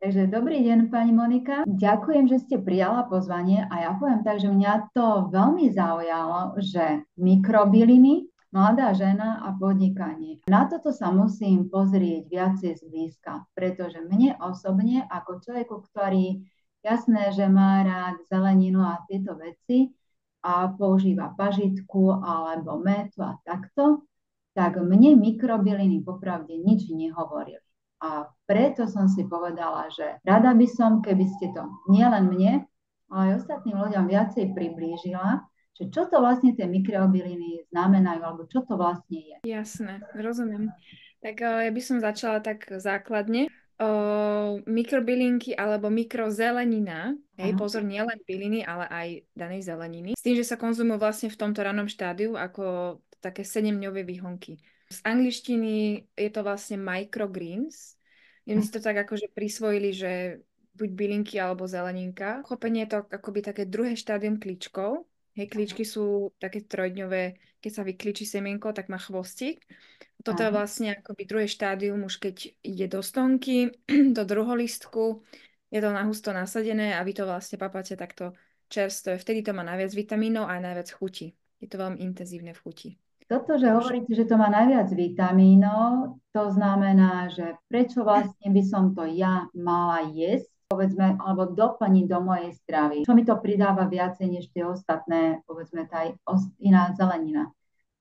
Takže dobrý deň, pani Monika. Ďakujem, že ste prijala pozvanie a ja poviem tak, že mňa to veľmi zaujalo, že mikrobyliny, mladá žena a podnikanie. Na toto sa musím pozrieť viacej zblízka, pretože mne osobne, ako človeku, ktorý jasné, že má rád zeleninu a tieto veci a používa pažitku alebo metu a takto, tak mne mikrobyliny popravde nič nehovorili. A preto som si povedala, že rada by som, keby ste to nielen mne, ale aj ostatným ľuďom viacej priblížila, že čo to vlastne tie mikrobyliny znamenajú, alebo čo to vlastne je. Jasné, rozumiem. Tak ja by som začala tak základne. Mikrobylinky alebo mikrozelenina, hej, Áno, pozor, nie len byliny, ale aj danej zeleniny. S tým, že sa konzumujú vlastne v tomto ranom štádiu ako také 7-dňové výhonky. Z angličtiny je to vlastne microgreens. My si to tak akože prisvojili, že buď bylinky alebo zeleninka. Chopenie je to akoby také druhé štádium klíčkov. Hej, klíčky sú také trojdňové, keď sa vyklíči semienko, tak má chvostík. Toto je áno. vlastne akoby druhé štádium, už keď ide do stonky, do druholistku, je to nahusto nasadené a vy to vlastne papáte takto čerstvé. Vtedy to má najviac vitamínov a aj najviac chuti. Je to veľmi intenzívne v chuti. Toto, že Takže, hovoríte, že to má najviac vitamínov, to znamená, že prečo vlastne by som to ja mala jesť, povedzme, alebo doplniť do mojej stravy. Čo mi to pridáva viacej než tie ostatné, povedzme, tá iná zelenina.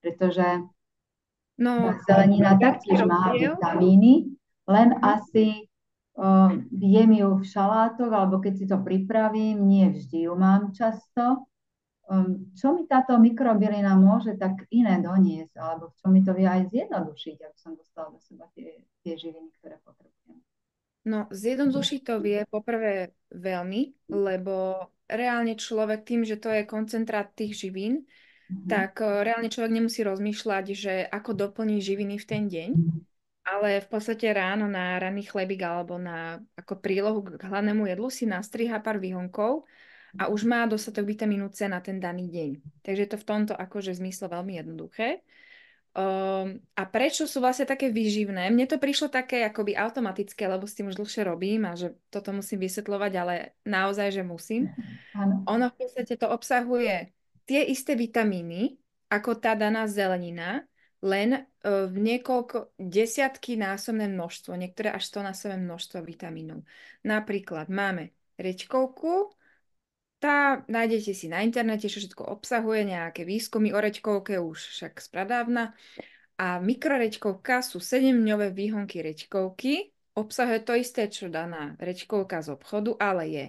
Pretože tá no, zelenina veľký taktiež má rozdiel. vitamíny, len Mhm. asi jem ju v šalátoch, alebo keď si to pripravím, nie vždy ju mám často. Čo mi táto mikrobylina môže tak iné doniesť, alebo čo mi to vie aj zjednodušiť, aby som dostala do seba tie živiny, ktoré potrebujem. No, zjednodušiť to vie poprvé veľmi, lebo reálne človek tým, že to je koncentrát tých živín, Mhm. tak reálne človek nemusí rozmýšľať, že ako doplní živiny v ten deň, ale v podstate ráno na ranný chlebík alebo na ako prílohu k hlavnému jedlu si nastriha pár výhonkov a už má dostatok vitamínu C na ten daný deň. Takže je to v tomto akože zmysle veľmi jednoduché. A prečo sú vlastne také výživné? Mne to prišlo také akoby automatické, lebo s tým už dlhšie robím a že toto musím vysvetľovať, ale naozaj, že musím. Áno. Ono v podstate to obsahuje tie isté vitamíny, ako tá daná zelenina, len v niekoľko desiatky násobné množstvo, niektoré až 100 násobné množstvo vitamínov. Napríklad máme rečkovku, tá nájdete si na internete, čo všetko obsahuje, nejaké výskumy o rečkovke už však spradávna. A mikrorečkovka sú 7-dňové výhonky rečkovky. Obsahuje to isté, čo daná rečkovka z obchodu, ale je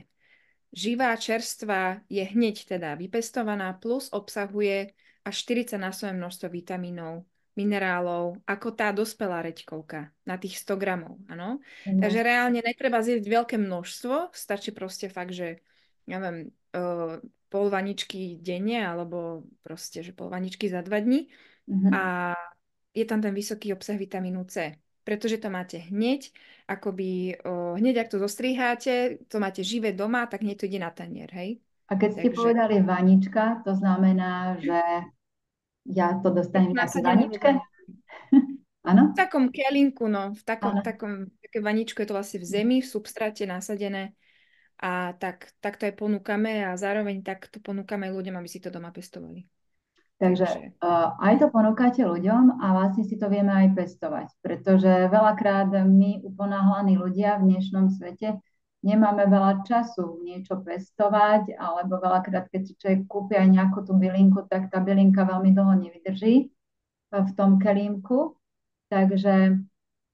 živá, čerstvá, je hneď teda vypestovaná, plus obsahuje až 40-násobné množstvo vitamínov, minerálov, ako tá dospelá rečkovka na tých 100 gramov. Áno? Takže reálne netreba zjesť veľké množstvo, stačí proste fakt, že ja viem, pol vaničky denne, alebo proste, že pol vaničky za 2 dní. Mhm. A je tam ten vysoký obsah vitamínu C, pretože to máte hneď, akoby hneď ak to zostriháte, to máte živé doma, tak hneď to ide na tanier, hej? A keď ste Takže povedali vanička, to znamená, že ja to je to dostanem v nejakej nasadené vo vaničke? vani. V Áno? takom kelinku, no, Áno. také vaničko je to vlastne v zemi, v substráte nasadené a tak to aj ponúkame a zároveň tak to ponúkame aj ľuďom, aby si to doma pestovali. Takže Takže, aj to ponúkate ľuďom a vlastne si to vieme aj pestovať, pretože veľakrát my uponáhlaní ľudia v dnešnom svete nemáme veľa času niečo pestovať, alebo veľakrát, keď si človek kúpi aj nejakú tú bylinku, tak tá bylinka veľmi dlho nevydrží v tom kelímku. Takže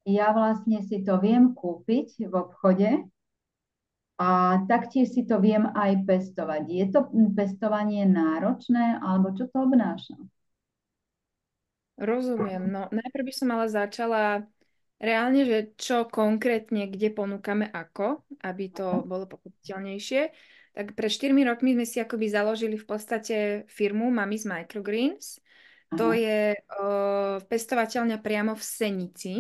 ja vlastne si to viem kúpiť v obchode a taktiež si to viem aj pestovať. Je to pestovanie náročné, alebo čo to obnáša? rozumiem. No, najprv by som ale začala reálne, že čo konkrétne, kde ponúkame ako, aby to bolo pochopiteľnejšie. Tak pred 4 rokmi sme si akoby založili v podstate firmu Mami's Microgreens. To Aha. je pestovateľňa priamo v Senici.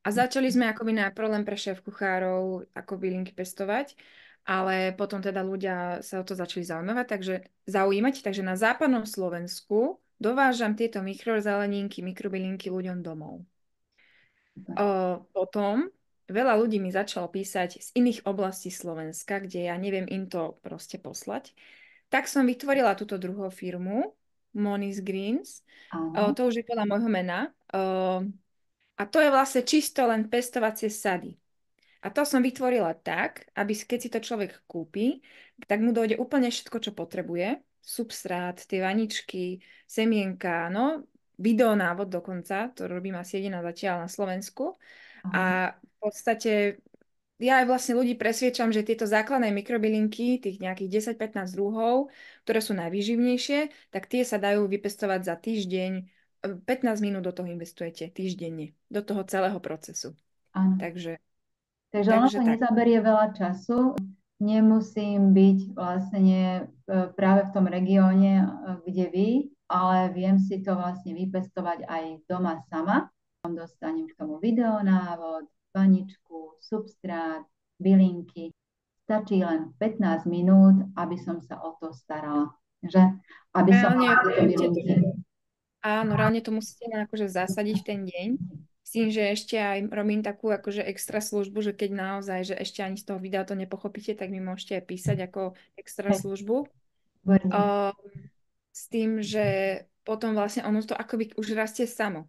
A začali sme akoby najprv len pre šéf-kuchárov ako bylinky pestovať, ale potom teda ľudia sa o to začali zaujímať, takže na západnom Slovensku dovážam tieto mikrozeleninky, mikrobylinky ľuďom domov. Potom veľa ľudí mi začalo písať z iných oblastí Slovenska, kde ja neviem im to proste poslať, tak som vytvorila túto druhú firmu, Moniz Greens. Áno, To už je podľa môjho mena. A to je vlastne čisto len pestovacie sady. A to som vytvorila tak, aby keď si to človek kúpi, tak mu dojde úplne všetko, čo potrebuje. Substrát, tie vaničky, semienka, no, videonávod dokonca, to robím asi jediná zatiaľ na Slovensku. áno, A v podstate ja aj vlastne ľudí presviečam, že tieto základné mikrobylinky, tých nejakých 10-15 druhov, ktoré sú najvýživnejšie, tak tie sa dajú vypestovať za týždeň. 15 minút do toho investujete týždenne, do toho celého procesu. áno. Takže, Takže ono takže to tak. nezaberie veľa času. Nemusím byť vlastne práve v tom regióne, kde vy, ale viem si to vlastne vypestovať aj doma sama. Dostanem k tomu videonávod, vaničku, substrát, bylinky. Stačí len 15 minút, aby som sa o to starala. Že? Aby som Reálne, mala tieto bylinky. áno, reálne to musíte len akože zasadiť v ten deň. S tým, že ešte aj robím takú akože extra službu, že keď naozaj, že ešte ani z toho videa to nepochopíte, tak mi môžete aj písať ako extra Hej, službu. výborne. Uh, s tým, že potom vlastne ono to akoby už rastie samo.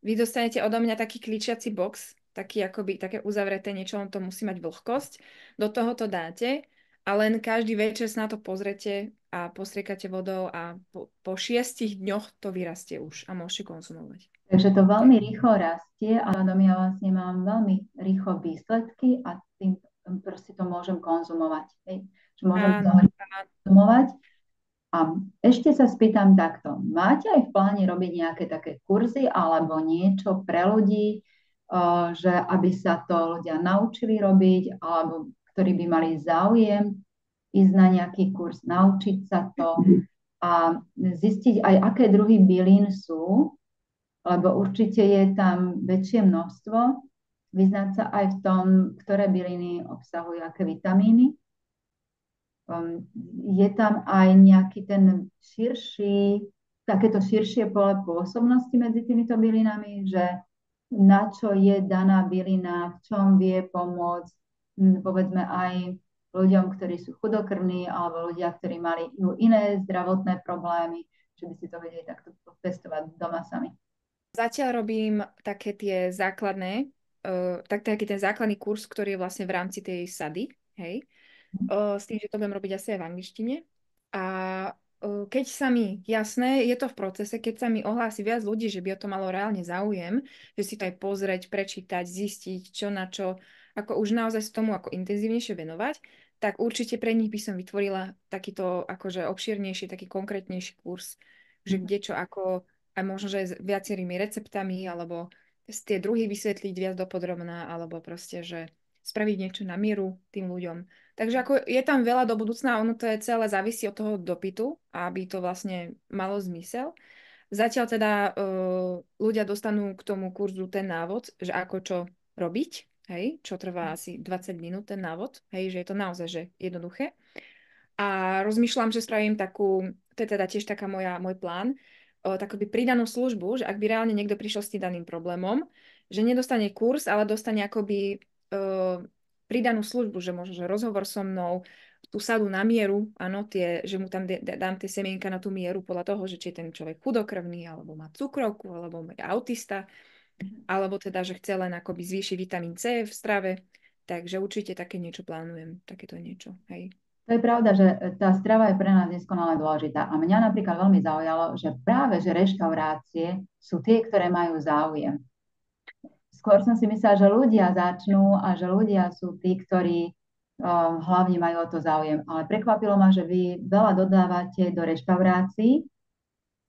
Vy dostanete odo mňa taký kličiaci box, taký akoby, také uzavreté niečo, on to musí mať vlhkosť. Do toho to dáte a len každý večer sa na to pozrete a postriekate vodou a po 6 dňoch to vyrastie už a môžete konzumovať. Takže to Tak. veľmi rýchlo rastie a pádom ja vlastne mám veľmi rýchlo výsledky a tým proste to môžem konzumovať. Hej. Že môžem to Áno, áno. konzumovať. A ešte sa spýtam takto. Máte aj v pláne robiť nejaké také kurzy alebo niečo pre ľudí, že aby sa to ľudia naučili robiť alebo ktorí by mali záujem ísť na nejaký kurz, naučiť sa to a zistiť aj, aké druhy bylín sú, lebo určite je tam väčšie množstvo, vyznať sa aj v tom, ktoré byliny obsahujú aké vitamíny. Je tam aj nejaký ten širší, takéto širšie pole pôsobnosti medzi týmito bylinami, že na čo je daná bylina, v čom vie pomôcť, povedzme aj ľuďom, ktorí sú chudokrvní, alebo ľudia, ktorí mali iné zdravotné problémy, že by si to vedeli takto pestovať doma sami. Zatiaľ robím také tie základné, taký ten základný kurz, ktorý je vlastne v rámci tej sady, hej. S tým, že to budem robiť asi aj v angličtine. A keď sa mi, jasné, je to v procese, keď sa mi ohlási viac ľudí, že by o to malo reálne záujem, že si to aj pozrieť, prečítať, zistiť, čo na čo, ako už naozaj sa tomu ako intenzívnejšie venovať, tak určite pre nich by som vytvorila takýto akože obšírnejší, taký konkrétnejší kurz, že kde čo ako, aj možno, že aj s viacerými receptami, alebo tie druhy vysvetliť viac dopodrobná, alebo proste, že spraviť niečo na mieru tým ľuďom. Takže ako je tam veľa do budúcna, ono to je celé závisí od toho dopytu, aby to vlastne malo zmysel. Zatiaľ teda ľudia dostanú k tomu kurzu ten návod, že ako čo robiť, hej, čo trvá asi 20 minút ten návod, hej, že je to naozaj že jednoduché. A rozmýšľam, že spravím takú, to je teda tiež taká môj plán, takú by pridanú službu, že ak by reálne niekto prišiel s tým daným problémom, že nedostane kurz, ale dostane akoby pridanú službu, že možno, že rozhovor so mnou, tú sadu na mieru, áno, že mu tam dám tie semienka na tú mieru podľa toho, že či je ten človek chudokrvný, alebo má cukrovku, alebo je autista, alebo teda, že chce len akoby zvýšiť vitamín C v strave. Takže určite také niečo plánujem, takéto niečo, hej. To je pravda, že tá strava je pre nás neskonale dôležitá. A mňa napríklad veľmi zaujalo, že práve že reštaurácie sú tie, ktoré majú záujem. Skôr som si myslela, že ľudia začnú a že ľudia sú tí, ktorí hlavne majú o to záujem. Ale prekvapilo ma, že vy veľa dodávate do reštaurácií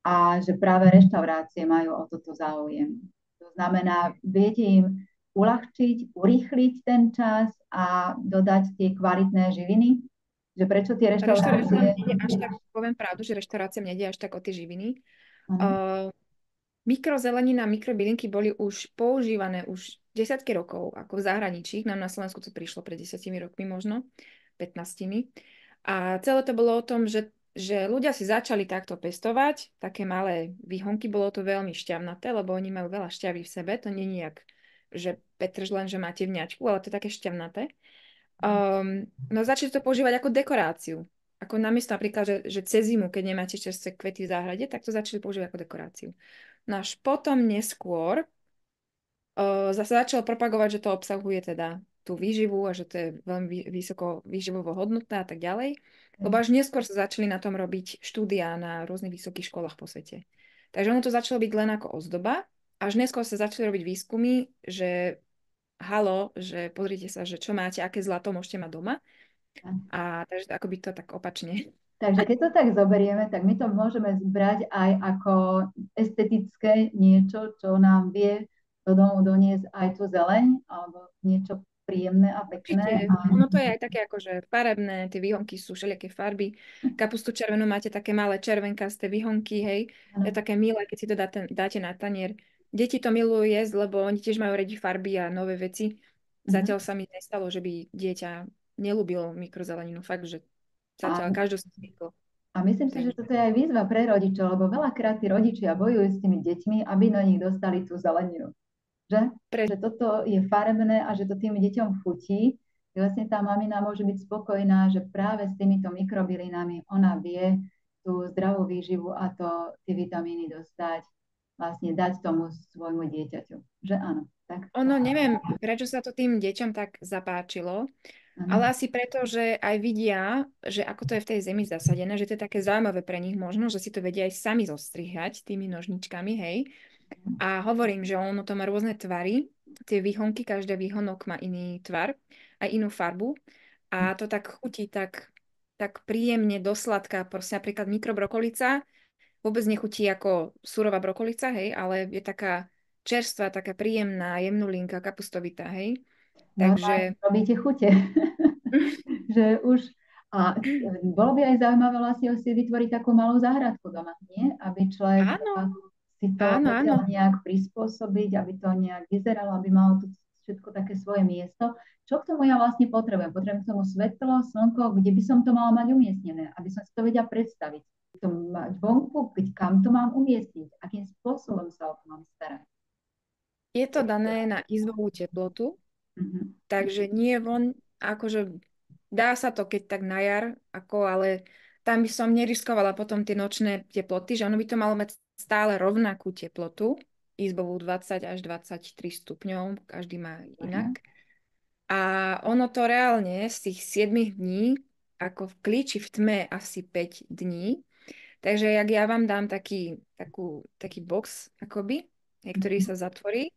a že práve reštaurácie majú o toto záujem. To znamená, viete im uľahčiť, urýchliť ten čas a dodať tie kvalitné živiny. Že prečo tie reštaurácie... Reštauráciám nejde až tak, poviem pravdu, že reštauráciám nejde až tak o tie živiny. Áno, Uh, Mikrozelenina, mikrobylinky boli už používané už desiatky rokov, ako v zahraničí. Nám na Slovensku to prišlo pred 10 rokmi možno, 15. A celé to bolo o tom, že ľudia si začali takto pestovať, také malé výhonky, bolo to veľmi šťavnaté, lebo oni majú veľa šťavy v sebe, to nie je jak že petržlen, že máte v ňačku, ale to je také šťavnaté. No začali to používať ako dekoráciu. Ako namiesto napríklad, že cez zimu, keď nemáte čerstvé kvety v záhrade, tak to začali používať ako dekoráciu. No až potom neskôr zase začalo propagovať, že to obsahuje teda tú výživu a že to je veľmi vysoko výživovo hodnotné a tak ďalej. Lebo až neskôr sa začali na tom robiť štúdia na rôznych vysokých školách po svete. Takže ono to začalo byť len ako ozdoba. Až neskôr sa začali robiť výskumy, že halo, že pozrite sa, že čo máte, aké zlato môžete mať doma. A takže akoby to tak opačne. Takže keď to tak zoberieme, tak my to môžeme zbrať aj ako estetické niečo, čo nám vie do domu doniesť aj tú zeleň, alebo niečo príjemné a pekné. Určite. Ono to je aj také akože farebné, tie výhonky sú všelijaké farby. Kapustu červenú máte také malé červenkasté výhonky, hej. Je také milé, keď si to dáte na tanier. Deti to milujú jesť, lebo oni tiež majú radi farby a nové veci. Zatiaľ sa mi nestalo, že by dieťa nelúbilo mikrozeleninu. Fakt, že zatiaľ každý si zvykol. A myslím si, že toto je aj výzva pre rodičov, lebo veľakrát tí rodičia bojujú s tými deťmi, aby na nich dostali tú zeleninu. Že toto je farebné a že to tým deťom chutí. Vlastne tá mamina môže byť spokojná, že práve s týmito mikrobylinami ona vie tú zdravú výživu a tie vitamíny dostať, vlastne dať tomu svojmu dieťaťu. Že áno. Tak? Ono, neviem, prečo sa to tým deťom tak zapáčilo, ale asi preto, že aj vidia, že ako to je v tej zemi zasadené, že to je také zaujímavé pre nich možno, že si to vedia aj sami zostrihať tými nožničkami, hej. A hovorím, že ono to má rôzne tvary, tie výhonky, každý výhonok má iný tvar, aj inú farbu a to tak chutí tak príjemne do sladká, proste napríklad mikrobrokolica vôbec nechutí ako surová brokolica, hej, ale je taká čerstvá, taká príjemná, jemnulinká, kapustovitá, hej. Takže... Robíte chute. Že už... A bolo by aj zaujímavé vlastne si vytvoriť takú malú záhradku doma, nie? Aby človek si to vedel nejak prispôsobiť, aby to nejak vyzeralo, aby malo to všetko také svoje miesto. Čo k tomu ja vlastne potrebujem? Potrebujem k tomu svetlo, slnko, kde by som to mala mať umiestnené, aby som si to vedela predstaviť. To mať vonku, kam to mám umiestniť, akým spôsobom sa o to mám starať. Je to dané na izbovú teplotu, takže nie von, akože dá sa to, keď tak na jar, ale tam by som neriskovala potom tie nočné teploty, že ono by to malo mať stále rovnakú teplotu, izbovú 20 až 23 stupňov, každý má inak. A ono to reálne z tých 7 dní, ako v klíči v tme asi 5 dní, takže jak ja vám dám taký box, akoby, ktorý sa zatvorí,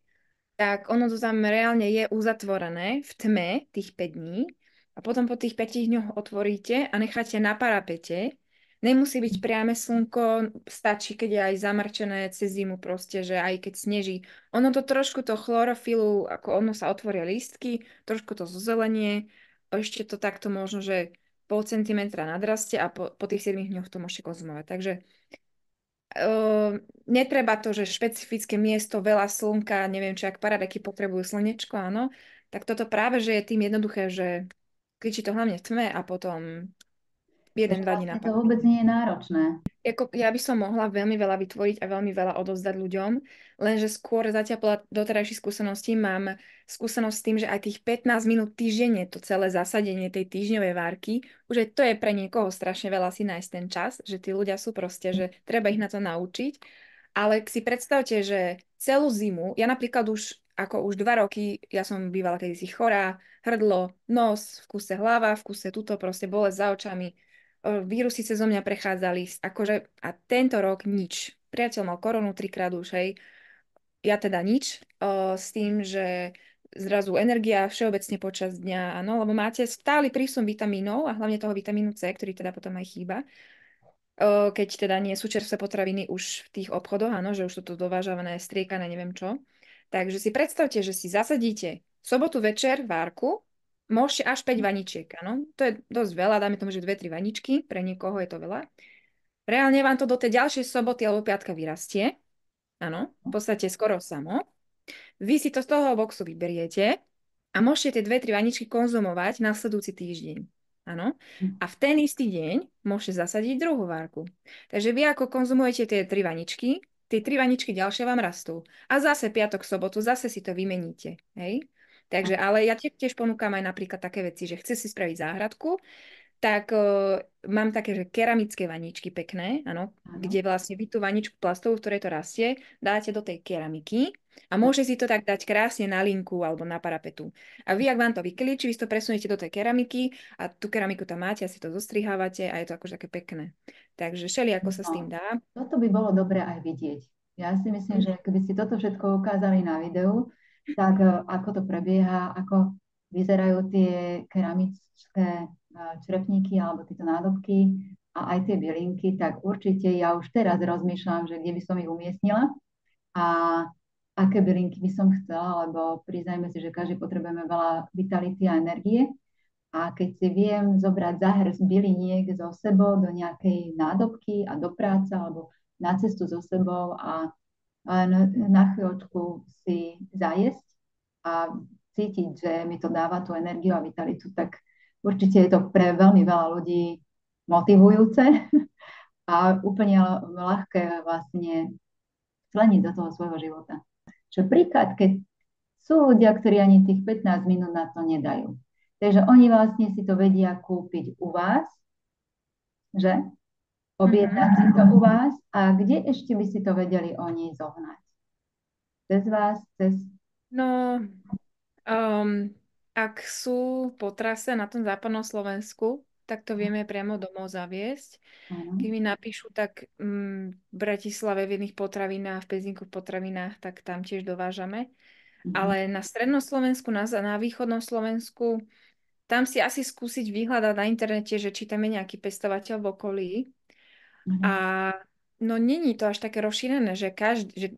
tak ono to tam reálne je uzatvorené v tme tých 5 dní a potom po tých 5 dňoch otvoríte a necháte na parapete. Nemusí byť priame slnko, stačí, keď je aj zamrčené cez zimu proste, že aj keď sneží. Ono to trošku to chlorofilu, ako ono sa otvoria lístky, trošku to zozelenie, ešte to takto možno, že pol centimetra nadraste a po tých 7 dňoch to môžete konzumovať. Takže netreba to, že špecifické miesto, veľa slnka, neviem, či ak paradeky potrebujú slnečko, áno, tak toto práve, že je tým jednoduché, že kričí to hlavne v tme a potom 1-2 dní na to vôbec nie je náročné. Ja by som mohla veľmi veľa vytvoriť a veľmi veľa odovzdať ľuďom, lenže skôr zatiaľ podľa doterajších skúseností mám skúsenosť s tým, že aj tých 15 minút týždenne, to celé zasadenie tej týždňovej várky, už aj to je pre niekoho strašne veľa si nájsť ten čas, že tí ľudia sú proste, že treba ich na to naučiť. Ale si predstavte, že celú zimu, ja napríklad už 2 roky, ja som bývala kedysi chorá, hrdlo, nos, v kuse hlava, v kuse tuto, proste bolesť za očami, vírusy cez mňa prechádzali, akože, a tento rok nič. Priateľ mal koronu 3-krát už, hej. Ja teda nič, s tým, že zrazu energia všeobecne počas dňa, áno, lebo máte stály prísun vitamínov a hlavne toho vitamínu C, ktorý teda potom aj chýba. Keď teda nie sú čerstvé potraviny už v tých obchodoch, áno, že už sú to dovážané, striekané, neviem čo. Takže si predstavte, že si zasadíte v sobotu večer várku, môžete až 5 vaničiek, áno. To je dosť veľa, dáme tomu, že 2-3 vaničky, pre niekoho je to veľa. Reálne vám to do tej ďalšej soboty alebo piatka vyrastie, áno, v podstate skoro samo. Vy si to z toho boxu vyberiete a môžete tie 2-3 vaničky konzumovať nasledujúci týždeň, áno. A v ten istý deň môžete zasadiť druhú várku. Takže vy ako konzumujete tie 3 vaničky, tie 3 vaničky ďalšie vám rastú. A zase piatok, sobotu, zase si to vymeníte. Hej? Takže, ale ja tiež ponúkam aj napríklad také veci, že chce si spraviť záhradku, tak mám také, že keramické vaničky pekné, áno, Áno. kde vlastne vy tú vaničku plastovú, v ktorej to rastie, dáte do tej keramiky a môže si to tak dať krásne na linku alebo na parapetu. A vy, ak vám to vyklíči, vy to presuniete do tej keramiky a tú keramiku tam máte a si to zostrihávate a je to akože také pekné. Takže ako sa s tým No, dá. toto by bolo dobré aj vidieť. Ja si myslím, že keby si toto všetko ukázali na videu, tak ako to prebieha, ako vyzerajú tie keramické črepníky alebo tieto nádobky a aj tie bylinky, tak určite ja už teraz rozmýšľam, že kde by som ich umiestnila a aké bylinky by som chcela, lebo priznajme si, že každý potrebujeme veľa vitality a energie. A keď si viem zobrať záhrst byliniek so sebou do nejakej nádobky a do práce alebo na cestu so sebou a na chvíľočku si zajesť a cítiť, že mi to dáva tú energiu a vitalitu, tak určite je to pre veľmi veľa ľudí motivujúce a úplne ľahké vlastne včleniť do toho svojho života. Čo príklad, keď sú ľudia, ktorí ani tých 15 minút na to nedajú. Takže oni vlastne si to vedia kúpiť u vás, že? Objednať si to u vás. A kde ešte by si to vedeli oni zohnať? Cez vás, cez... No, ak sú po trase na tom západnom Slovensku, tak to vieme priamo domov zaviesť. Áno. Keď mi napíšu, tak v Bratislave v jedných potravinách, v Pezinku v potravinách, tak tam tiež dovážame. Ale na strednom Slovensku, na východnom Slovensku, tam si asi skúsiť vyhľadať na internete, že či tam je nejaký pestovateľ v okolí. A no není to až také rozšírené, že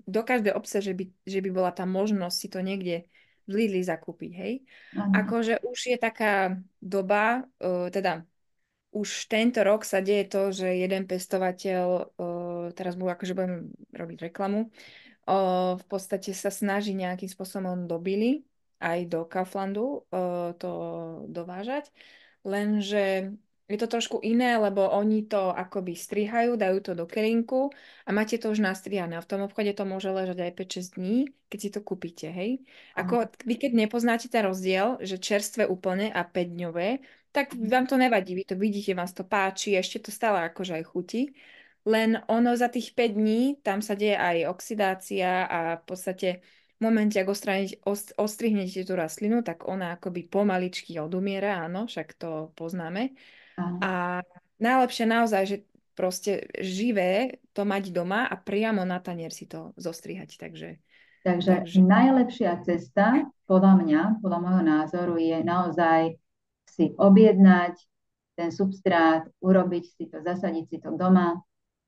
do každej obce, že by bola tá možnosť si to niekde v Lidli zakúpiť, hej. Áno. Akože už je taká doba, teda už tento rok sa deje to, že jeden pestovateľ, teraz mu akože budem robiť reklamu, v podstate sa snaží nejakým spôsobom do Billy, aj do Kauflandu to dovážať, lenže je to trošku iné, lebo oni to akoby strihajú, dajú to do kerinku a máte to už nastrihané. A v tom obchode to môže ležať aj 5-6 dní, keď si to kúpite, hej. Ako vy keď nepoznáte ten rozdiel, že čerstvé úplne a 5-dňové, tak vám to nevadí, vy to vidíte, vám to páči, ešte to stále akože aj chutí. Len ono za tých 5 dní, tam sa deje aj oxidácia a v podstate v momente, ak ostrihnete tú rastlinu, tak ona akoby pomaličky odumiera, áno, však to poznáme. Áno. A najlepšie naozaj, že proste živé to mať doma a priamo na tanier si to zostrihať, Takže takže najlepšia cesta, podľa mňa, podľa môjho názoru, je naozaj si objednať ten substrát, urobiť si to, zasadiť si to doma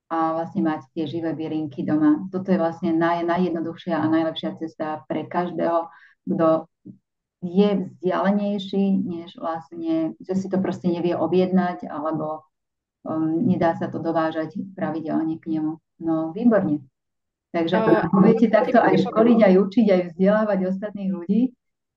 a vlastne mať tie živé bylinky doma. Toto je vlastne najjednoduchšia a najlepšia cesta pre každého, kto je vzdialenejší, než vlastne, že si to proste nevie objednať, alebo nedá sa to dovážať pravidelne k nemu. No, výborne. Takže budete takto aj školiť, aj učiť, aj vzdelávať ostatných ľudí,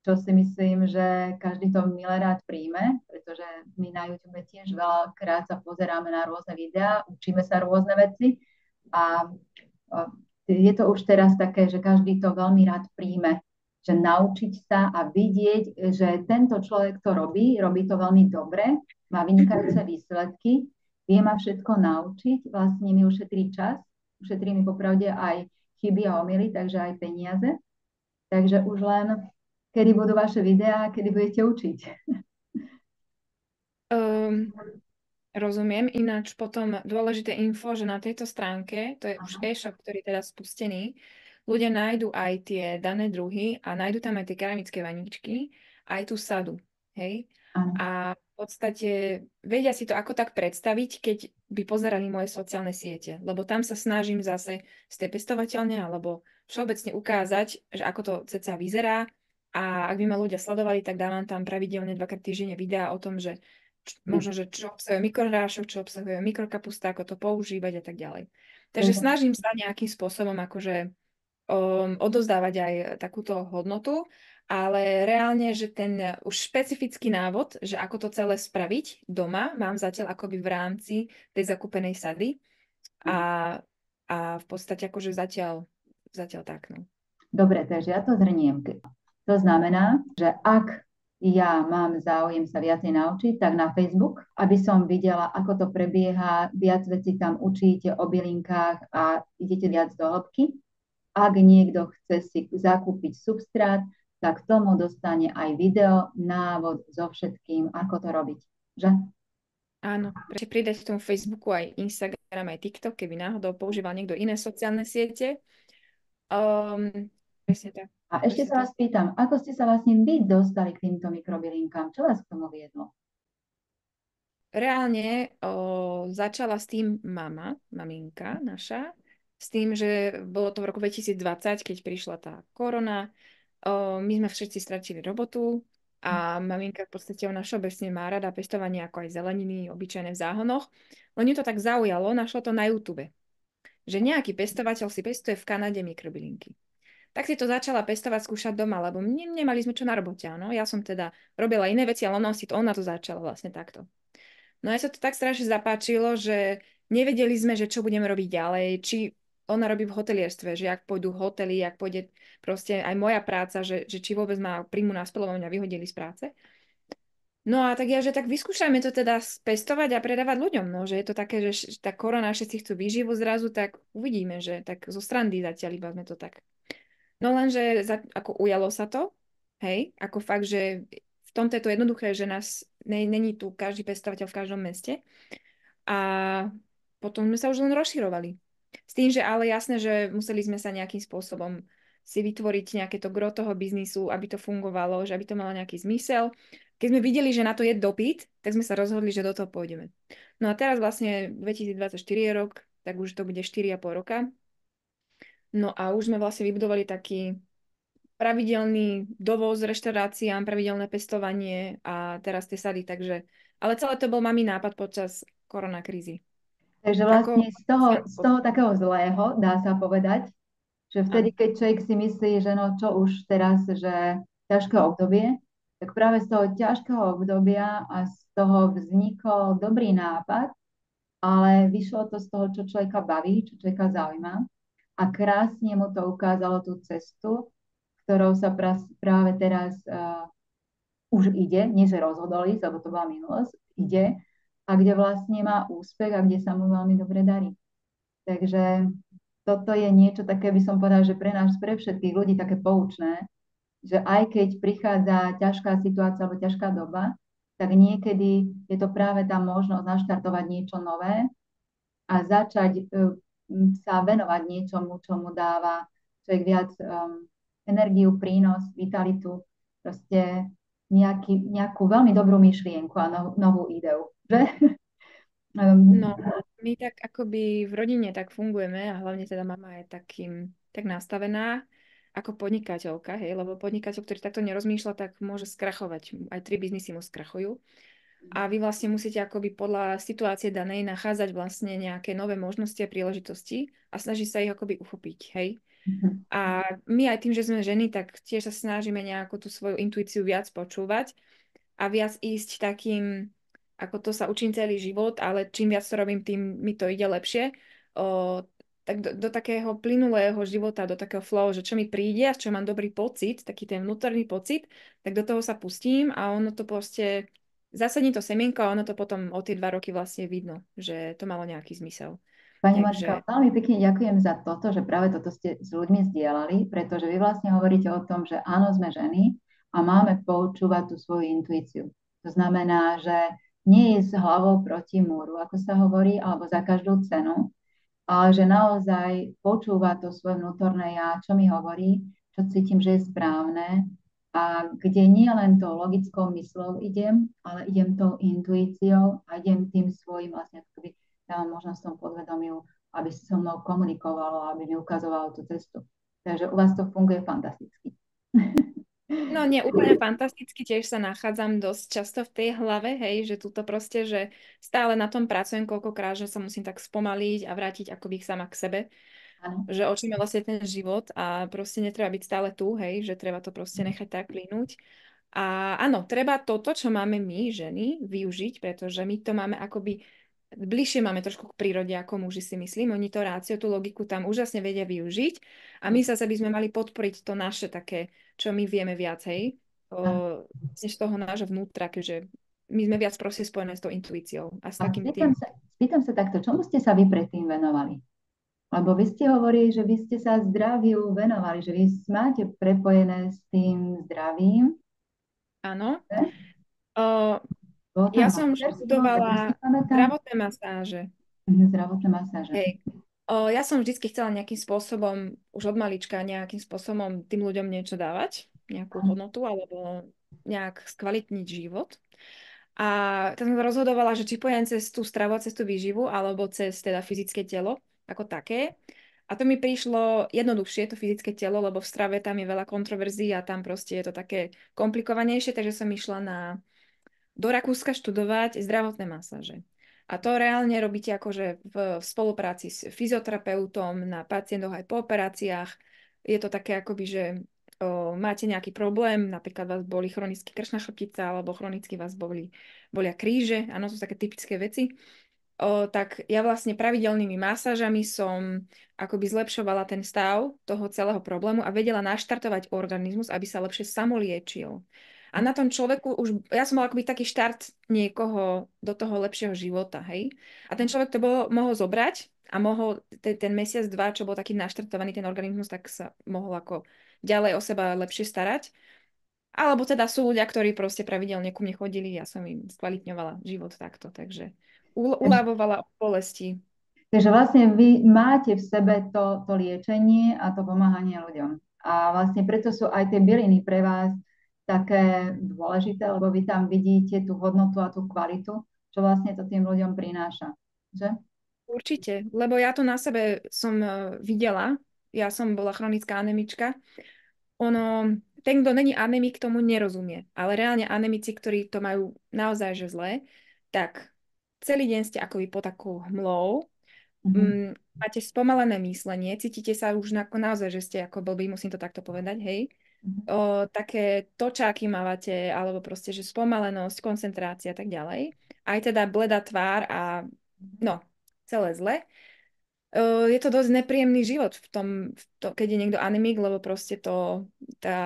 čo si myslím, že každý to milé rád príjme, pretože my na YouTube tiež veľakrát sa pozeráme na rôzne videá, učíme sa rôzne veci a je to už teraz také, že každý to veľmi rád príjme, že naučiť sa a vidieť, že tento človek to robí to veľmi dobre, má vynikajúce výsledky, vie ma všetko naučiť, vlastne mi ušetrí čas, ušetrí mi popravde aj chyby a omily, takže aj peniaze. Takže už len, kedy budú vaše videá, kedy budete učiť. Rozumiem. Ináč potom dôležité info, že na tejto stránke, to je už e-shop, ktorý je teda spustený, ľudia nájdu aj tie dané druhy a nájdu tam aj tie keramické vaničky, aj tú sadu. Hej? A v podstate vedia si to ako tak predstaviť, keď by pozerali moje sociálne siete. Lebo tam sa snažím zase z tej pestovateľne alebo všeobecne ukázať, že ako to ceca vyzerá. A ak by ma ľudia sledovali, tak dávam tam pravidelne 2-krát týždenne videá o tom, že možno, že čo obsahuje mikrohrášok, čo obsahuje mikrokapusta, ako to používať a tak ďalej. Takže snažím sa nejakým spôsobom akože odozdávať aj takúto hodnotu, ale reálne, že ten už špecifický návod, že ako to celé spraviť doma, mám zatiaľ akoby v rámci tej zakúpenej sady a A v podstate akože zatiaľ tak, no. Dobre, takže ja to zhrniem. To znamená, že ak ja mám záujem sa viacej naučiť, tak na Facebook, aby som videla, ako to prebieha, viac vecí tam učíte o bylinkách a idete viac do hĺbky. Ak niekto chce si zakúpiť substrát, tak k tomu dostane aj video, návod so všetkým, ako to robiť. Že? Áno, prečo pridať k tomu Facebooku aj Instagram, aj TikTok, keby náhodou používal niekto iné sociálne siete. Presne tak. A ešte Presne sa tak. vás pýtam, ako ste sa vlastne vy dostali k týmto mikrobylinkám? Čo vás k tomu viedlo? Reálne začala s tým maminka naša, s tým, že bolo to v roku 2020, keď prišla tá korona. My sme všetci stratili robotu a maminka v podstate ona všeobecne má rada pestovanie ako aj zeleniny, obyčajné v záhonoch. Len ju to tak zaujalo, našlo to na YouTube, že nejaký pestovateľ si pestuje v Kanade mikrobylinky. Tak si to začala pestovať, skúšať doma, lebo nemali sme čo na robote, áno. Ja som teda robila iné veci, ale ona to začala vlastne takto. No a sa to tak strašne zapáčilo, že nevedeli sme, že čo budeme robiť ďalej, či ona robí v hotelierstve, že ak pôjdu hotely, ak pôjde proste aj moja práca, že či vôbec ma príjmu na spelovanie a vyhodili z práce. No a tak ja, že tak vyskúšajme to teda pestovať a predávať ľuďom, no, že je to také, že tá korona, všetci chcú výživu zrazu, tak uvidíme, že tak zo strandy zatiaľ iba sme to tak. No lenže ako ujalo sa to, hej, ako fakt, že v tomto je to jednoduché, že nás není tu každý pestovateľ v každom meste. A potom sme sa už len rozširovali. S tým, že ale jasné, že museli sme sa nejakým spôsobom si vytvoriť nejaké to gro toho biznisu, aby to fungovalo, že aby to malo nejaký zmysel. Keď sme videli, že na to je dopyt, tak sme sa rozhodli, že do toho pôjdeme. No a teraz vlastne 2024 je rok, tak už to bude 4,5 roka. No a už sme vlastne vybudovali taký pravidelný dovoz reštauráciám, pravidelné pestovanie a teraz tie sady, takže... Ale celé to bol mami nápad počas koronakrízy. Takže Ako... vlastne z toho takého zlého, dá sa povedať, že Áno. vtedy, keď človek si myslí, že no čo už teraz, že ťažké obdobie, tak práve z toho ťažkého obdobia a z toho vznikol dobrý nápad, ale vyšlo to z toho, čo človeka baví, čo človeka zaujíma a krásne mu to ukázalo tú cestu, ktorou sa práve teraz už ide, nie že rozhodol ísť, lebo to bola minulosť, ide a kde vlastne má úspech a kde sa mu veľmi dobre darí. Takže toto je niečo také, by som povedala, že pre nás, pre všetkých ľudí také poučné, že aj keď prichádza ťažká situácia alebo ťažká doba, tak niekedy je to práve tá možnosť naštartovať niečo nové a začať sa venovať niečomu, čo mu dáva človek viac energiu, prínos, vitalitu, proste nejakú veľmi dobrú myšlienku a novú ideu. Že? No, my tak akoby v rodine tak fungujeme a hlavne teda mama je tak nastavená ako podnikateľka, hej, lebo podnikateľ, ktorý takto nerozmýšľa, tak môže skrachovať. Aj 3 biznisy mu skrachujú. A vy vlastne musíte akoby podľa situácie danej nachádzať vlastne nejaké nové možnosti a príležitosti a snažiť sa ich akoby uchopiť, hej. A my aj tým, že sme ženy, tak tiež sa snažíme nejakú tú svoju intuíciu viac počúvať a viac ísť takým, ako to sa učím celý život, ale čím viac to robím, tým mi to ide lepšie. Tak do takého plynulého života, do takého flow, že čo mi príde a čo mám dobrý pocit, taký ten vnútorný pocit, tak do toho sa pustím a ono to proste, zasadní to semienko a ono to potom o tie 2 roky vlastne vidno, že to malo nejaký zmysel. Pani Monika, Takže veľmi pekne ďakujem za toto, že práve toto ste s ľuďmi zdieľali, pretože vy vlastne hovoríte o tom, že áno, sme ženy a máme počúvať tú svoju intuíciu. To znamená, že nie je s hlavou proti múru, ako sa hovorí, alebo za každú cenu, ale že naozaj počúva to svoje vnútorné ja, čo mi hovorí, čo cítim, že je správne a kde nie len tou logickou myslou idem, ale idem tou intuíciou a idem tým svojim vlastne akoby dávam možnosť tomu podvedomiu, aby so mnou komunikovalo, aby mi ukazovalo tú cestu. Takže u vás to funguje fantasticky. no nie úplne fantasticky, tiež sa nachádzam dosť často v tej hlave, hej, že túto proste, že stále na tom pracujem koľkokrát, že sa musím tak spomaliť a vrátiť akoby sama k sebe, Áno. že o čom je vlastne ten život a proste netreba byť stále tu, hej, že treba to proste nechať tak plynúť. A áno, treba toto, čo máme my, ženy, využiť, pretože my to máme akoby bližšie máme trošku k prírode ako muži, si myslím. Oni to rácio, tú logiku tam úžasne vedia využiť a my zase by sme mali podporiť to naše také, čo my vieme viacej, z toho nášho vnútra, keďže my sme viac proste spojené s tou intuíciou a s A takým tým. spýtam sa takto, čomu ste sa vy predtým venovali? Lebo vy ste hovorili, že vy ste sa zdraviu venovali, že vy máte prepojené s tým zdravím. Áno. Ne? O, Bolo ja tam som materstvo, dobre si študovala pamätám. zdravotné masáže. Zdravotné masáže. Hej. Ja som vždycky chcela nejakým spôsobom, už od malička, nejakým spôsobom tým ľuďom niečo dávať, nejakú hodnotu alebo nejak skvalitniť život. A tak som sa rozhodovala, že či pojem cez tú stravu, cez tú výživu, alebo cez teda fyzické telo ako také. A to mi prišlo jednoduchšie, to fyzické telo, lebo v strave tam je veľa kontroverzií a tam proste je to také komplikovanejšie, takže som išla do Rakúska študovať zdravotné masáže. A to reálne robíte akože v spolupráci s fyzioterapeutom na pacientoch aj po operáciách. Je to také akoby, že máte nejaký problém, napríklad vás boli chronicky krčná chrbtica alebo chronicky vás bolia kríže, áno, to sú také typické veci. Tak ja vlastne pravidelnými masážami som akoby zlepšovala ten stav toho celého problému a vedela naštartovať organizmus, aby sa lepšie samoliečil. A na tom človeku už, ja som mala akoby taký štart niekoho do toho lepšieho života, hej. A ten človek to mohol zobrať a mohol ten mesiac, dva, čo bol taký naštartovaný ten organizmus, tak sa mohol ako ďalej o seba lepšie starať. Alebo teda sú ľudia, ktorí proste pravidelne ku mne chodili, ja som im skvalitňovala život takto, takže uľavovala od bolesti. Takže vlastne vy máte v sebe to liečenie a to pomáhanie ľuďom. A vlastne preto sú aj tie byliny pre vás také dôležité, lebo vy tam vidíte tú hodnotu a tú kvalitu, čo vlastne to tým ľuďom prináša. Že? Určite, lebo ja to na sebe som videla, ja som bola chronická anemička. Ten, kto není anemik, tomu nerozumie, ale reálne anemici, ktorí to majú naozaj že zlé, tak celý deň ste akoby pod takou hmlou, máte spomalené myslenie, cítite sa už naozaj, že ste ako blbí, musím to takto povedať, hej. Také točáky mávate, alebo proste, že spomalenosť, koncentrácia a tak ďalej. Aj teda bledá tvár a no, celé zle. Je to dosť nepríjemný život keď je niekto anemik, lebo proste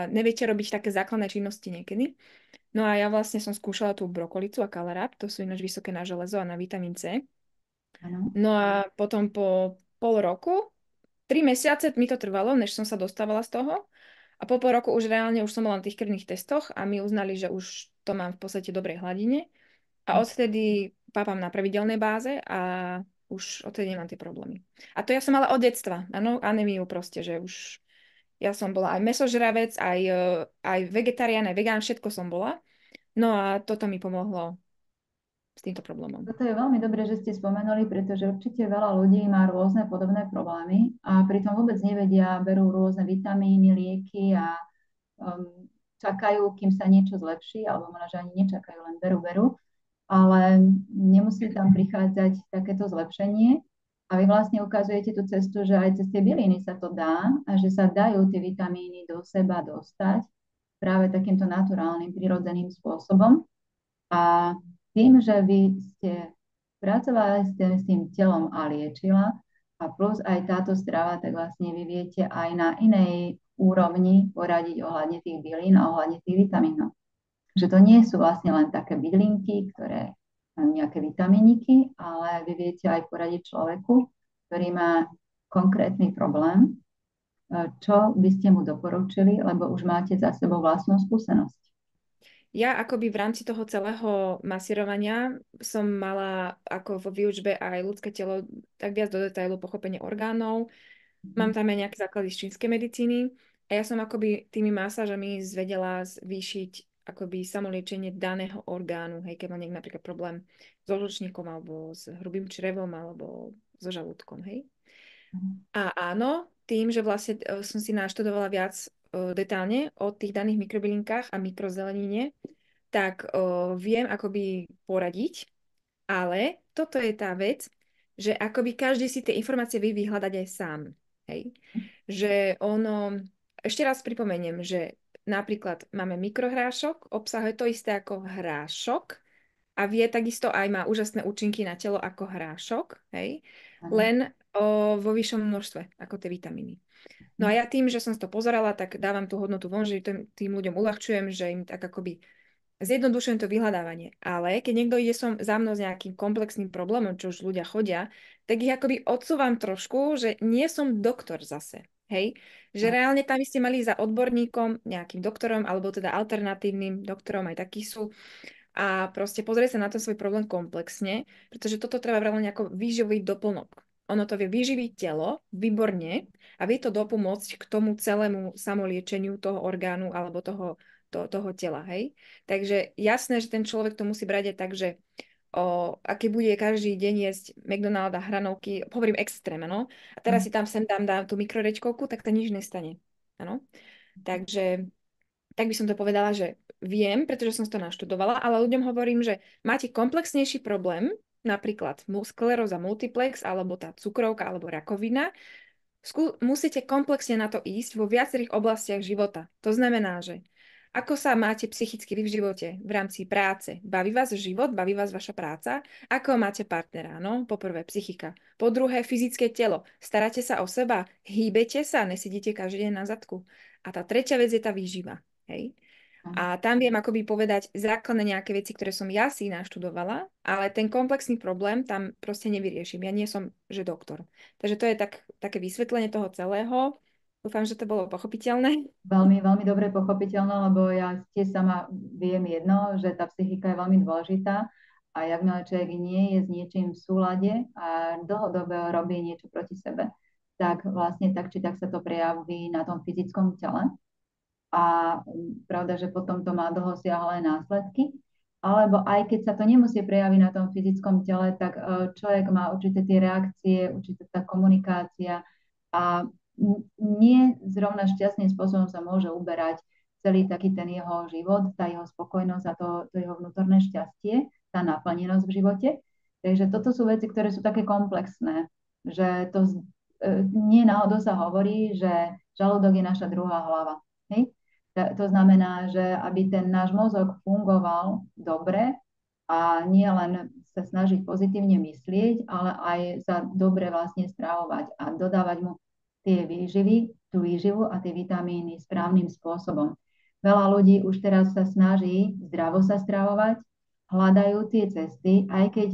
neviete robiť také základné činnosti niekedy. No a ja vlastne som skúšala tú brokolicu a kalerab, to sú ináč vysoké na železo a na vitamín C. Áno. No a potom po pol roku, 3 mesiace mi to trvalo, než som sa dostávala z toho. A po pol roku už reálne už som bola na tých krvných testoch a my uznali, že už to mám v podstate dobrej hladine. A odtedy pápam na pravidelnej báze a už odtedy nemám tie problémy. A to ja som mala od detstva, áno, anémiu proste, že už ja som bola aj mesožravec, aj vegetarián, aj vegán, všetko som bola. No a toto mi pomohlo s týmto problémom. Toto je veľmi dobré, že ste spomenuli, pretože určite veľa ľudí má rôzne podobné problémy a pritom vôbec nevedia, berú rôzne vitamíny, lieky a čakajú, kým sa niečo zlepší, alebo možno, že ani nečakajú, len berú, ale nemusí tam prichádzať takéto zlepšenie. A vy vlastne ukazujete tú cestu, že aj cez tie byliny sa to dá a že sa dajú tie vitamíny do seba dostať práve takýmto naturálnym, prirodzeným spôsobom. A tým, že vy ste pracovali s tým telom a liečila a plus aj táto strava, tak vlastne vy viete aj na inej úrovni poradiť ohľadne tých bylín a ohľadne tých vitamínov. Že to nie sú vlastne len také bydlinky, ktoré majú nejaké vitamíniky, ale vy viete aj poradiť človeku, ktorý má konkrétny problém, čo by ste mu doporučili, lebo už máte za sebou vlastnú skúsenosť. Ja akoby v rámci toho celého masírovania som mala ako vo výučbe aj ľudské telo tak viac do detailu pochopenie orgánov. Mám tam aj nejaké základy z čínskej medicíny a ja som akoby tými masážami zvedela zvýšiť akoby samoliečenie daného orgánu, hej, keď má niekto napríklad problém so žlčníkom alebo s hrubým črevom alebo so žalúdkom, hej. A áno, tým, že vlastne som si naštudovala viac detálne o tých daných mikrobylinkách a mikrozelenine, tak viem akoby poradiť, ale toto je tá vec, že akoby každý si tie informácie vie vyhľadať aj sám. Hej. Že ešte raz pripomeniem, že napríklad máme mikrohrášok, obsahuje to isté ako hrášok, a vie takisto aj má úžasné účinky na telo ako hrášok, hej, Áno. len vo vyššom množstve ako tie vitamíny. No a ja tým, že som si to pozerala, tak dávam tú hodnotu von, že tým ľuďom uľahčujem, že im tak akoby zjednodušujem to vyhľadávanie. Ale keď niekto ide za mnou s nejakým komplexným problémom, čo už ľudia chodia, tak ich akoby odsúvam trošku, že nie som doktor zase. Hej? Že reálne tam by ste mali za odborníkom, nejakým doktorom, alebo teda alternatívnym doktorom, aj takí sú, a proste pozrieť sa na ten svoj problém komplexne, pretože toto treba brať len ako výživový doplnok. Ono to vie vyživiť telo výborne a vie to dopomôcť k tomu celému samoliečeniu toho orgánu alebo toho tela, hej. Takže jasné, že ten človek to musí brať aj tak, že aké bude každý deň jesť McDonalda, hranolky, hovorím extrémne, no. A teraz si tam sem dám tú mikrorečkovku, tak to nič nestane. Áno. Takže tak by som to povedala, že viem, pretože som to naštudovala, ale ľuďom hovorím, že máte komplexnejší problém, napríklad skleróza multiplex, alebo tá cukrovka, alebo rakovina, musíte komplexne na to ísť vo viacerých oblastiach života. To znamená, že ako sa máte psychicky vy v živote v rámci práce? Baví vás život? Baví vás vaša práca? Ako máte partnera? No, po prvé psychika. Po druhé fyzické telo. Staráte sa o seba? Hýbete sa? Nesedíte každý deň na zadku? A tá tretia vec je tá výživa. Hej? A tam viem akoby povedať základné nejaké veci, ktoré som ja si naštudovala, ale ten komplexný problém tam proste nevyrieším. Ja nie som, že doktor. Takže to je také vysvetlenie toho celého. Dúfam, že to bolo pochopiteľné. Veľmi, veľmi dobre pochopiteľné, lebo ja tiež sama viem jedno, že tá psychika je veľmi dôležitá a jakmile človek nie je s niečím v súlade a dlhodobo robí niečo proti sebe, tak vlastne tak či tak sa to prejaví na tom fyzickom tele. A pravda, že potom to má dlhosiahle následky. Alebo aj keď sa to nemusí prejaviť na tom fyzickom tele, tak človek má určité tie reakcie, určitá tá komunikácia a nie zrovna šťastným spôsobom sa môže uberať celý taký ten jeho život, tá jeho spokojnosť a to jeho vnútorné šťastie, tá naplnenosť v živote. Takže toto sú veci, ktoré sú také komplexné, že to nie náhodou sa hovorí, že žalúdok je naša druhá hlava. Hej? To znamená, že aby ten náš mozog fungoval dobre a nie len sa snažiť pozitívne myslieť, ale aj sa dobre vlastne stravovať a dodávať mu tie výživy, tú výživu a tie vitamíny správnym spôsobom. Veľa ľudí už teraz sa snaží zdravo sa stravovať, hľadajú tie cesty, aj keď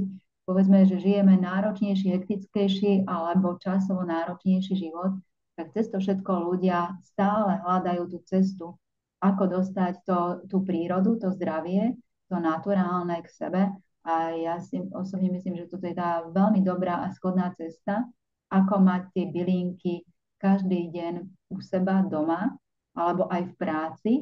povedzme, že žijeme náročnejší, hektickejší alebo časovo náročnejší život, tak cez to všetko ľudia stále hľadajú tú cestu, ako dostať tú prírodu, to zdravie, to naturálne k sebe. A ja si osobne myslím, že toto je tá veľmi dobrá a schodná cesta, ako mať tie bylinky každý deň u seba doma, alebo aj v práci.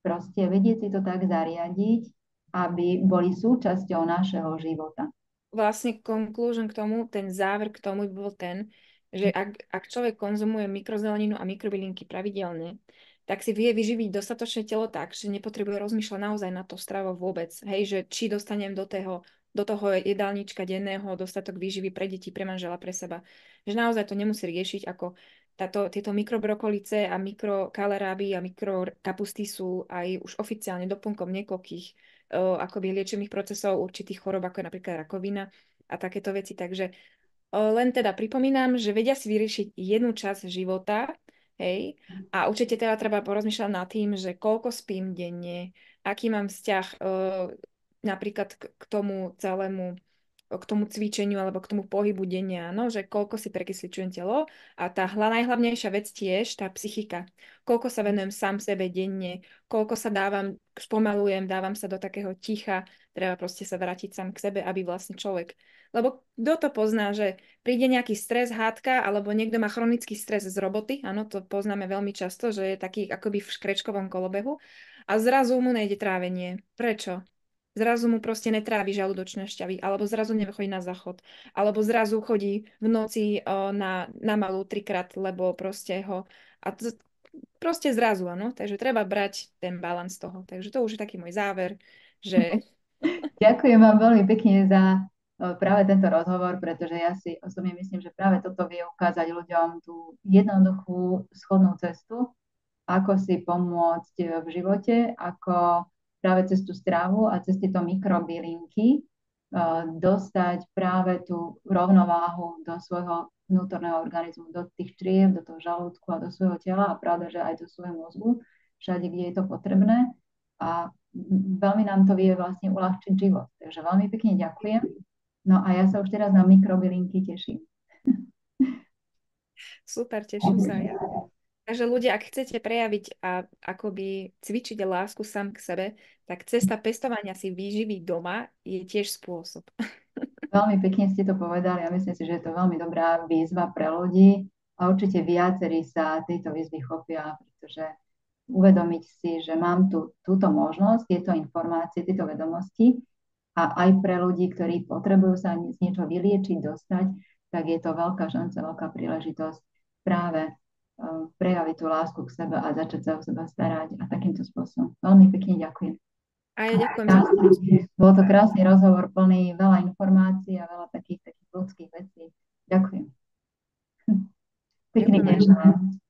Proste vedieť si to tak zariadiť, aby boli súčasťou našeho života. Vlastne conclusion k tomu, ten záver k tomu by bol ten, že ak človek konzumuje mikrozeleninu a mikrobylinky pravidelne, tak si vie vyživiť dostatočné telo tak, že nepotrebuje rozmýšľať naozaj na to stravou vôbec. Hej, že či dostanem do toho jedálnička denného dostatok výživy pre deti, pre manžela, pre seba. Že naozaj to nemusí riešiť, ako tieto mikrobrokolice a mikrokaleráby a mikrokapusty sú aj už oficiálne doplnkom niekoľkých akoby liečebných procesov určitých chorób, ako je napríklad rakovina a takéto veci. Takže len teda pripomínam, že vedia si vyriešiť jednu časť života, hej, a určite teda treba porozmýšľať nad tým, že koľko spím denne, aký mám vzťah napríklad k tomu celému, k tomu cvičeniu alebo k tomu pohybu denne, áno, že koľko si prekysličujem telo a tá najhlavnejšia vec tiež, tá psychika. Koľko sa venujem sám sebe denne, koľko sa spomalujem, dávam sa do takého ticha, treba proste sa vrátiť sám k sebe, aby vlastne človek. Lebo kto to pozná, že príde nejaký stres, hádka, alebo niekto má chronický stres z roboty, áno, to poznáme veľmi často, že je taký akoby v škrečkovom kolobehu a zrazu mu nejde trávenie. Prečo? Zrazu mu proste netrávi žalúdočné šťavy, alebo zrazu nechodí na záchod, alebo zrazu chodí v noci na malú trikrát, lebo proste ho... Proste zrazu, áno. Takže treba brať ten balans toho. Takže to už je taký môj záver, že... Ďakujem vám veľmi pekne za práve tento rozhovor, pretože ja si osobne myslím, že práve toto vie ukázať ľuďom tú jednoduchú schodnú cestu, ako si pomôcť v živote, ako práve cez tú stravu a cez tieto mikrobylinky dostať práve tú rovnováhu do svojho vnútorného organizmu, do tých čriev, do toho žalúdku a do svojho tela a pravda, že aj do svojho mozgu, všade, kde je to potrebné. A veľmi nám to vie vlastne uľahčiť život. Takže veľmi pekne ďakujem. No a ja sa už teraz na mikrobylinky teším. Super, teším sa aj ja. Takže ľudia, ak chcete prejaviť a akoby cvičiť lásku sám k sebe, tak cesta pestovania si výživy doma je tiež spôsob. Veľmi pekne ste to povedali a myslím si, že je to veľmi dobrá výzva pre ľudí a určite viacerí sa tejto výzvy chopia, pretože uvedomiť si, že mám túto možnosť, tieto informácie, tieto vedomosti a aj pre ľudí, ktorí potrebujú sa z niečo vyliečiť, dostať, tak je to veľká šanca, veľká príležitosť práve prejaviť tú lásku k sebe a začať sa o seba starať a takýmto spôsobom. Veľmi pekne ďakujem. A ja ďakujem za to. Bol to krásny rozhovor, plný veľa informácií a veľa takých ľudských vecí. Ďakujem. Pekný deň.